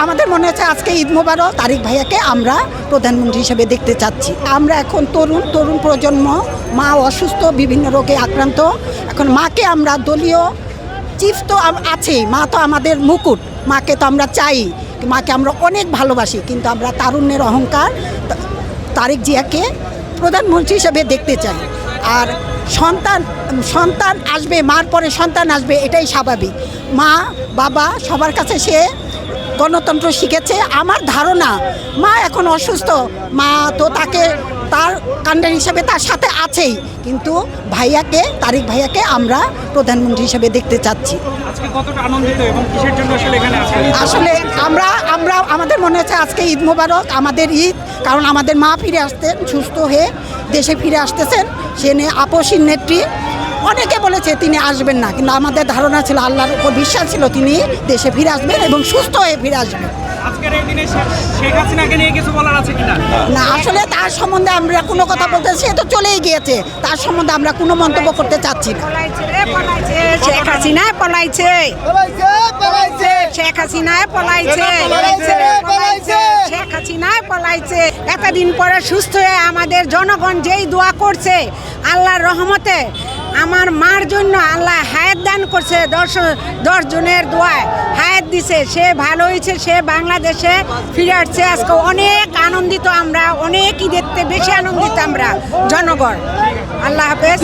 আমাদের মনে হচ্ছে আজকে ঈদ মোবারক, তারিক ভাইয়াকে আমরা প্রধানমন্ত্রী হিসেবে দেখতে চাচ্ছি। আমরা এখন তরুণ প্রজন্ম, মা অসুস্থ, বিভিন্ন রোগে আক্রান্ত। এখন মাকে আমরা দলীয় চিফ তো আছেই, মা তো আমাদের মুকুট, মাকে তো আমরা চাই, মাকে আমরা অনেক ভালোবাসি, কিন্তু আমরা তারুণ্যের অহংকার তারেক জিয়াকে প্রধানমন্ত্রী হিসেবে দেখতে চাই। আর সন্তান আসবে, মার পরে সন্তান আসবে, এটাই স্বাভাবিক। মা বাবা সবার কাছে সে গণতন্ত্র শিখেছে। আমার ধারণা মা এখন অসুস্থ, মা তো তার কাণ্ডার হিসেবে তার সাথে আছেই, কিন্তু ভাইয়াকে, তারেক ভাইয়াকে আমরা প্রধানমন্ত্রী হিসেবে দেখতে চাচ্ছি। আজকে কতটা আনন্দিত এবং কিসের জন্য আসলে এখানে আছেন? আসলে আমরা আমাদের মনে হচ্ছে আজকে ঈদ মোবারক, আমাদের ঈদ, কারণ আমাদের মা ফিরে আসতেন, সুস্থ হয়ে দেশে ফিরে আসতেছেন। সে নিয়ে আপসীর নেত্রী, অনেকে বলেছে তিনি আসবেন না, কিন্তু আমাদের ধারণা ছিল, আল্লাহর উপর বিশ্বাস ছিল তিনি দেশে ফিরে আসবেন এবং সুস্থ হয়ে ফিরে আসবেন। আজকের এই দিনে শেখ হাসিনাকে নিয়ে কিছু বলার আছে কিনা? না, আসলে তার সম্বন্ধে আমরা কোনো কথা বলতে, সে তো চলেই গিয়েছে, তার সম্বন্ধে আমরা কোনো মন্তব্য করতে চাচ্ছি না। শেখ হাসিনা পলাইছে, শেখ হাসিনা পলাইছে, শেখ হাসিনা পলাইছে। এতদিন পরে সুস্থ হয়ে আমাদের জনগণ যেই দোয়া করছে, আল্লাহর রহমতে আমার মার জন্য আল্লাহ হায়াত দান করছে, 10 জনের দোয়ায় হায়াত দিছে, সে ভালো হয়েছে, সে বাংলাদেশে ফিরে আসছে। আজকে অনেক আনন্দিত আমরা, অনেক ঈদের বেশি আনন্দিত আমরা জনগণ। আল্লাহ হাফেজ।